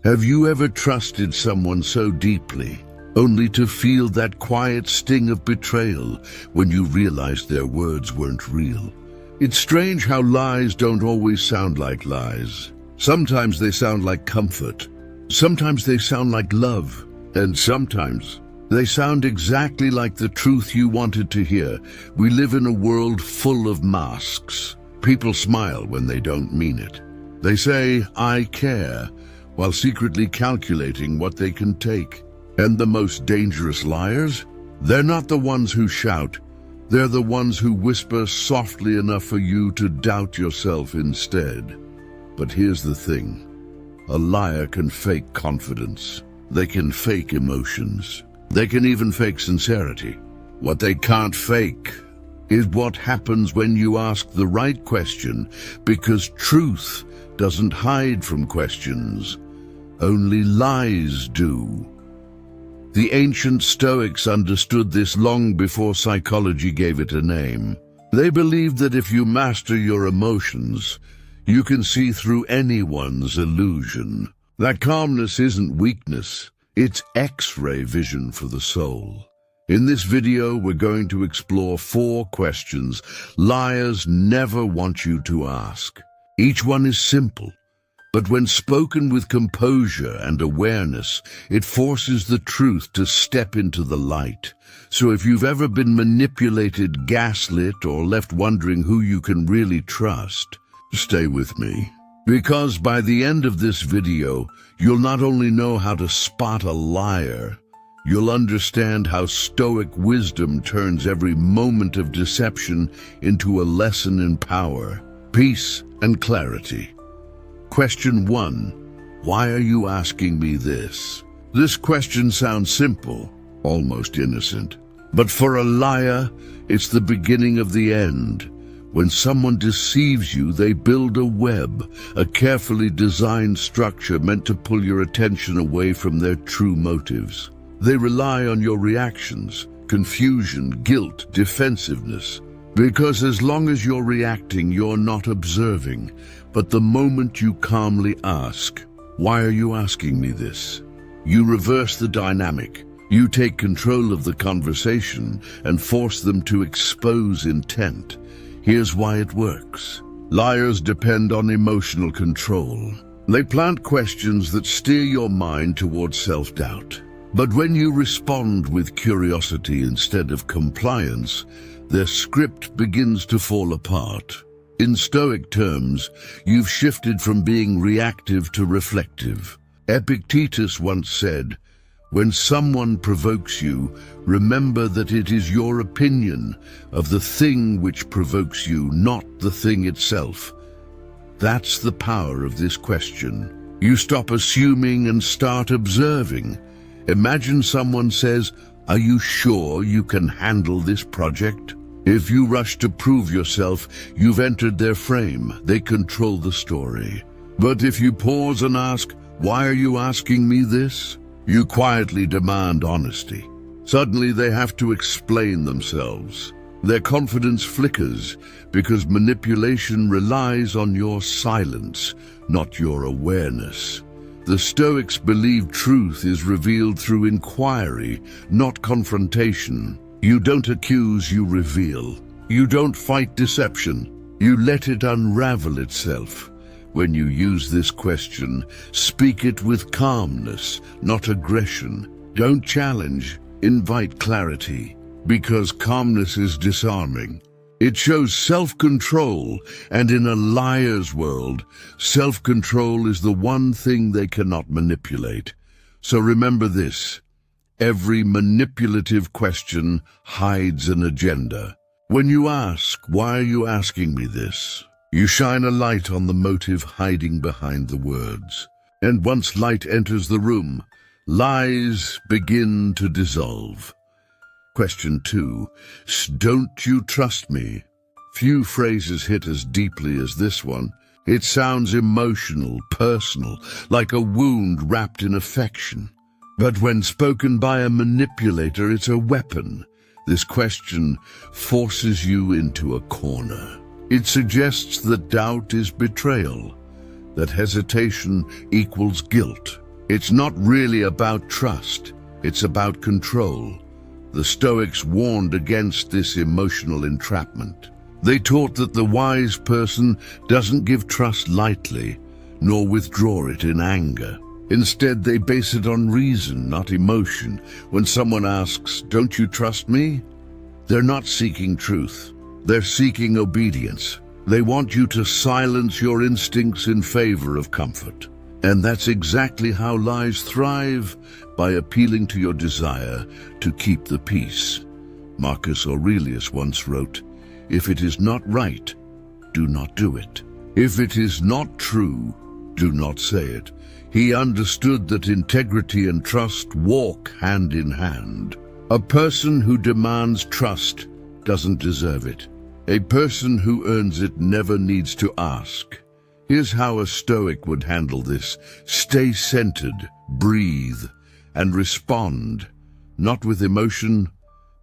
Have you ever trusted someone so deeply, only to feel that quiet sting of betrayal when you realized their words weren't real? It's strange how lies don't always sound like lies. Sometimes they sound like comfort. Sometimes they sound like love. And sometimes they sound exactly like the truth you wanted to hear. We live in a world full of masks. People smile when they don't mean it. They say, "I care," while secretly calculating what they can take. And the most dangerous liars? They're not the ones who shout. They're the ones who whisper softly enough for you to doubt yourself instead. But here's the thing. A liar can fake confidence. They can fake emotions. They can even fake sincerity. What they can't fake is what happens when you ask the right question, because truth doesn't hide from questions. Only lies do. The ancient Stoics understood this long before psychology gave it a name. They believed that if you master your emotions, you can see through anyone's illusion. That calmness isn't weakness, it's X-ray vision for the soul. In this video, we're going to explore 4 questions liars never want you to ask. Each one is simple, but when spoken with composure and awareness, it forces the truth to step into the light. So if you've ever been manipulated, gaslit, or left wondering who you can really trust, stay with me. Because by the end of this video, you'll not only know how to spot a liar, you'll understand how Stoic wisdom turns every moment of deception into a lesson in power, peace, and clarity. Question 1. Why are you asking me this? This question sounds simple, almost innocent. But for a liar, it's the beginning of the end. When someone deceives you, they build a web, a carefully designed structure meant to pull your attention away from their true motives. They rely on your reactions, confusion, guilt, defensiveness. Because as long as you're reacting, you're not observing. But the moment you calmly ask, "Why are you asking me this?" you reverse the dynamic. You take control of the conversation and force them to expose intent. Here's why it works. Liars depend on emotional control. They plant questions that steer your mind towards self-doubt. But when you respond with curiosity instead of compliance, their script begins to fall apart. In Stoic terms, you've shifted from being reactive to reflective. Epictetus once said, "When someone provokes you, remember that it is your opinion of the thing which provokes you, not the thing itself." That's the power of this question. You stop assuming and start observing. Imagine someone says, "Are you sure you can handle this project?" If you rush to prove yourself, you've entered their frame. They control the story. But if you pause and ask, "Why are you asking me this?" you quietly demand honesty. Suddenly they have to explain themselves. Their confidence flickers because manipulation relies on your silence, not your awareness. The Stoics believe truth is revealed through inquiry, not confrontation. You don't accuse, you reveal. You don't fight deception. You let it unravel itself. When you use this question, speak it with calmness, not aggression. Don't challenge, invite clarity, because calmness is disarming. It shows self-control, and in a liar's world, self-control is the one thing they cannot manipulate. So remember this, every manipulative question hides an agenda. When you ask, "Why are you asking me this?" you shine a light on the motive hiding behind the words. And once light enters the room, lies begin to dissolve. Question 2. Don't you trust me? Few phrases hit as deeply as this one. It sounds emotional, personal, like a wound wrapped in affection. But when spoken by a manipulator, it's a weapon. This question forces you into a corner. It suggests that doubt is betrayal, that hesitation equals guilt, It's not really about trust, it's about control. The Stoics warned against this emotional entrapment. They taught that the wise person doesn't give trust lightly, nor withdraw it in anger. Instead, they base it on reason, not emotion. When someone asks, "Don't you trust me?" they're not seeking truth. They're seeking obedience. They want you to silence your instincts in favor of comfort. And that's exactly how lies thrive, by appealing to your desire to keep the peace. Marcus Aurelius once wrote, "If it is not right, do not do it. If it is not true, do not say it." He understood that integrity and trust walk hand in hand. A person who demands trust doesn't deserve it. A person who earns it never needs to ask. Here's how a Stoic would handle this. Stay centered, breathe, and respond, not with emotion,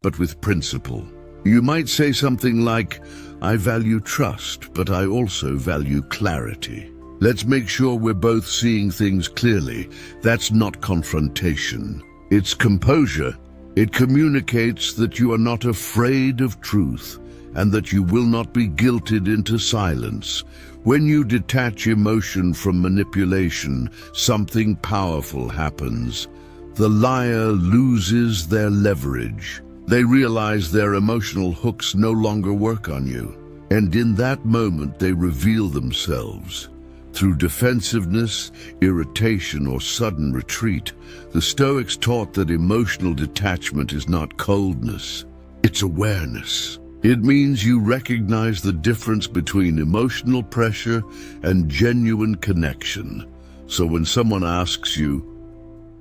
but with principle. You might say something like, "I value trust, but I also value clarity." Let's make sure we're both seeing things clearly. That's not confrontation. It's composure. It communicates that you are not afraid of truth and that you will not be guilted into silence. When you detach emotion from manipulation, something powerful happens. The liar loses their leverage. They realize their emotional hooks no longer work on you. And in that moment, they reveal themselves. Through defensiveness, irritation, or sudden retreat, the Stoics taught that emotional detachment is not coldness, it's awareness. It means you recognize the difference between emotional pressure and genuine connection. So when someone asks you,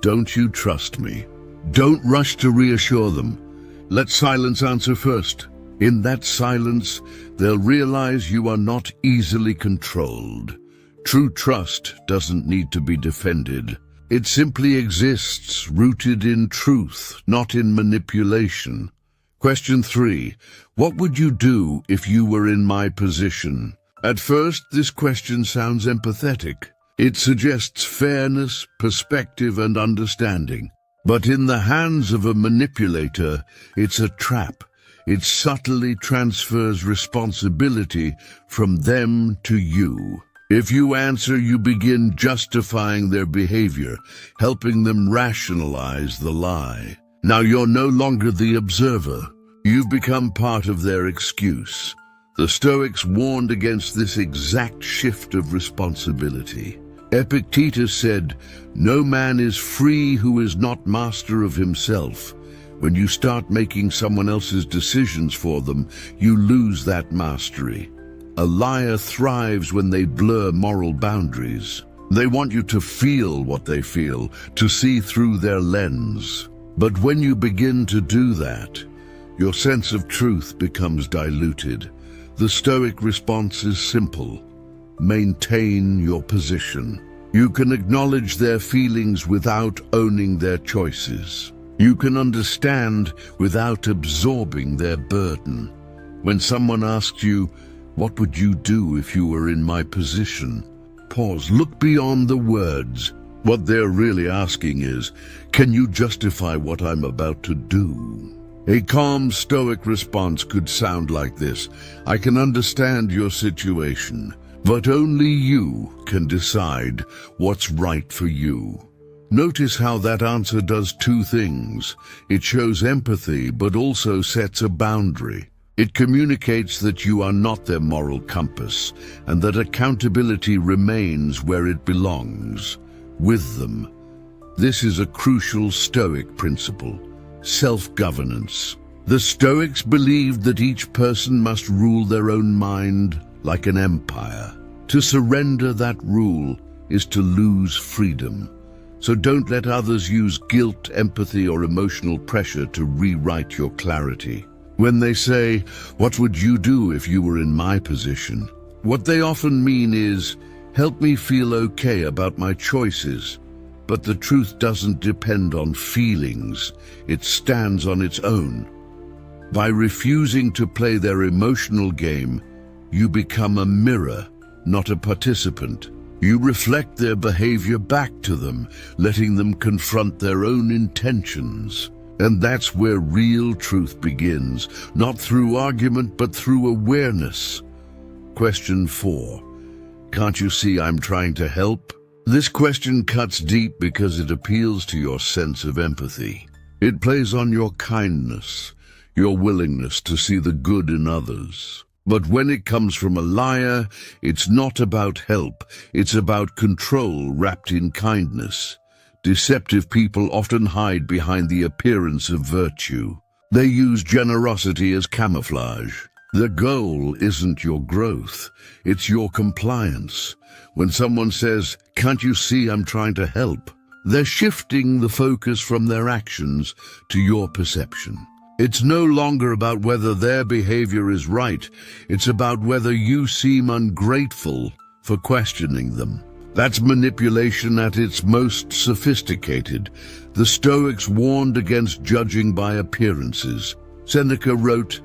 "Don't you trust me?" don't rush to reassure them. Let silence answer first. In that silence, they'll realize you are not easily controlled. True trust doesn't need to be defended. It simply exists, rooted in truth, not in manipulation. Question 3. What would you do if you were in my position? At first, this question sounds empathetic. It suggests fairness, perspective, and understanding. But in the hands of a manipulator, it's a trap. It subtly transfers responsibility from them to you. If you answer, you begin justifying their behavior, helping them rationalize the lie. Now you're no longer the observer. You've become part of their excuse. The Stoics warned against this exact shift of responsibility. Epictetus said, "No man is free who is not master of himself." When you start making someone else's decisions for them, you lose that mastery. A liar thrives when they blur moral boundaries. They want you to feel what they feel, to see through their lens. But when you begin to do that, your sense of truth becomes diluted. The Stoic response is simple. Maintain your position. You can acknowledge their feelings without owning their choices. You can understand without absorbing their burden. When someone asks you, "What would you do if you were in my position?" pause, look beyond the words. What they're really asking is, "Can you justify what I'm about to do?" A calm Stoic response could sound like this: "I can understand your situation, but only you can decide what's right for you." Notice how that answer does two things. It shows empathy, but also sets a boundary. It communicates that you are not their moral compass, and that accountability remains where it belongs, with them. This is a crucial Stoic principle: self-governance. The Stoics believed that each person must rule their own mind like an empire. To surrender that rule is to lose freedom. So don't let others use guilt, empathy, or emotional pressure to rewrite your clarity. When they say, "What would you do if you were in my position?" what they often mean is, "Help me feel okay about my choices." But the truth doesn't depend on feelings. It stands on its own. By refusing to play their emotional game, you become a mirror, not a participant. You reflect their behavior back to them, letting them confront their own intentions. And that's where real truth begins, not through argument, but through awareness. Question 4. Can't you see I'm trying to help? This question cuts deep because it appeals to your sense of empathy. It plays on your kindness, your willingness to see the good in others. But when it comes from a liar, it's not about help, it's about control wrapped in kindness. Deceptive people often hide behind the appearance of virtue. They use generosity as camouflage. The goal isn't your growth, it's your compliance. When someone says, "Can't you see I'm trying to help?" they're shifting the focus from their actions to your perception. It's no longer about whether their behavior is right, it's about whether you seem ungrateful for questioning them. That's manipulation at its most sophisticated. The Stoics warned against judging by appearances. Seneca wrote,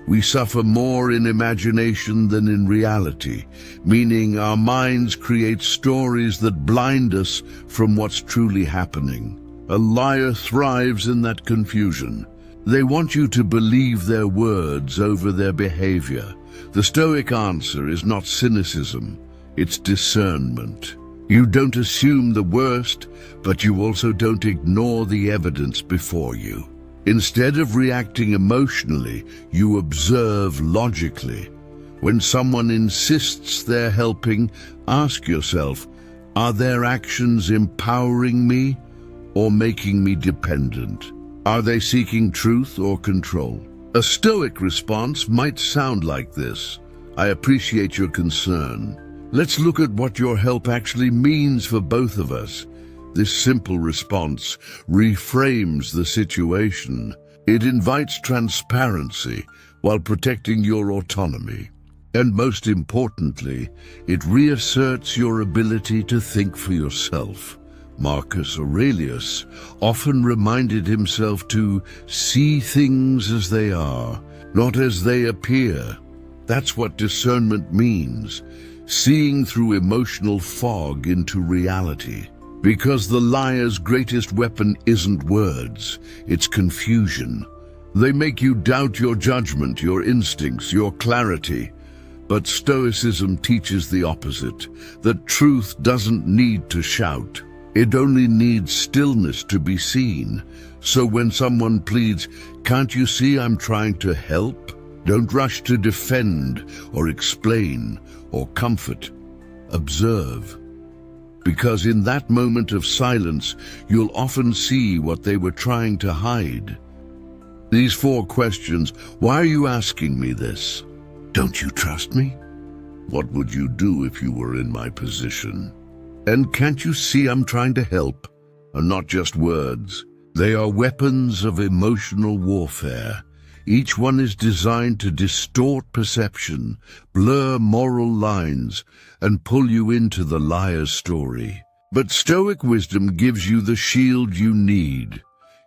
"We suffer more in imagination than in reality," meaning our minds create stories that blind us from what's truly happening. A liar thrives in that confusion. They want you to believe their words over their behavior. The Stoic answer is not cynicism, it's discernment. You don't assume the worst, but you also don't ignore the evidence before you. Instead of reacting emotionally, you observe logically. When someone insists they're helping, ask yourself, are their actions empowering me or making me dependent? Are they seeking truth or control? A Stoic response might sound like this: "I appreciate your concern. Let's look at what your help actually means for both of us." This simple response reframes the situation. It invites transparency while protecting your autonomy. And most importantly, it reasserts your ability to think for yourself. Marcus Aurelius often reminded himself to see things as they are, not as they appear. That's what discernment means, seeing through emotional fog into reality. Because the liar's greatest weapon isn't words, it's confusion. They make you doubt your judgment, your instincts, your clarity. But Stoicism teaches the opposite, that truth doesn't need to shout. It only needs stillness to be seen. So when someone pleads, "Can't you see I'm trying to help?" don't rush to defend or explain or comfort. Observe. Because in that moment of silence, you'll often see what they were trying to hide. These 4 questions: why are you asking me this? Don't you trust me? What would you do if you were in my position? And can't you see I'm trying to help? Are not just words. They are weapons of emotional warfare. Each one is designed to distort perception, blur moral lines, and pull you into the liar's story. But Stoic wisdom gives you the shield you need: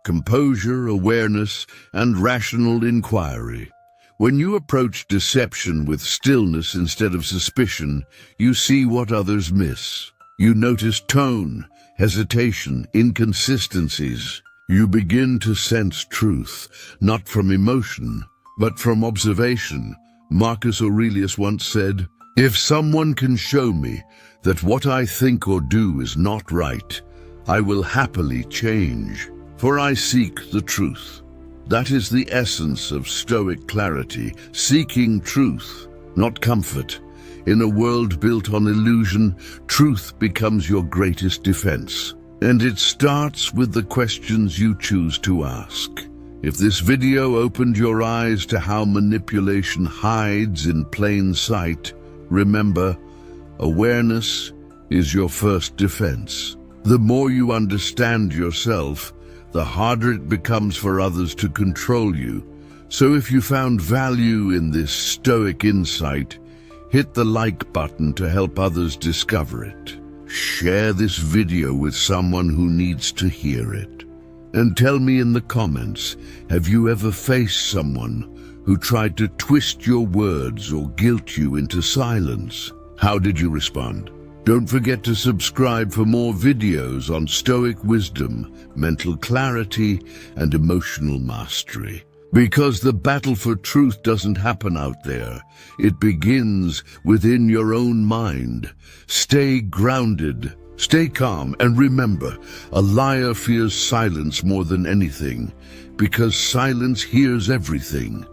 composure, awareness, and rational inquiry. When you approach deception with stillness instead of suspicion, you see what others miss. You notice tone, hesitation, inconsistencies. You begin to sense truth, not from emotion, but from observation. Marcus Aurelius once said, "If someone can show me that what I think or do is not right, I will happily change, for I seek the truth." That is the essence of Stoic clarity, seeking truth, not comfort. In a world built on illusion, truth becomes your greatest defense. And it starts with the questions you choose to ask. If this video opened your eyes to how manipulation hides in plain sight, remember, awareness is your first defense. The more you understand yourself, the harder it becomes for others to control you. So if you found value in this Stoic insight, hit the like button to help others discover it. Share this video with someone who needs to hear it. And tell me in the comments, have you ever faced someone who tried to twist your words or guilt you into silence? How did you respond? Don't forget to subscribe for more videos on Stoic wisdom, mental clarity, and emotional mastery. Because the battle for truth doesn't happen out there. It begins within your own mind. Stay grounded, stay calm, and remember, a liar fears silence more than anything, because silence hears everything.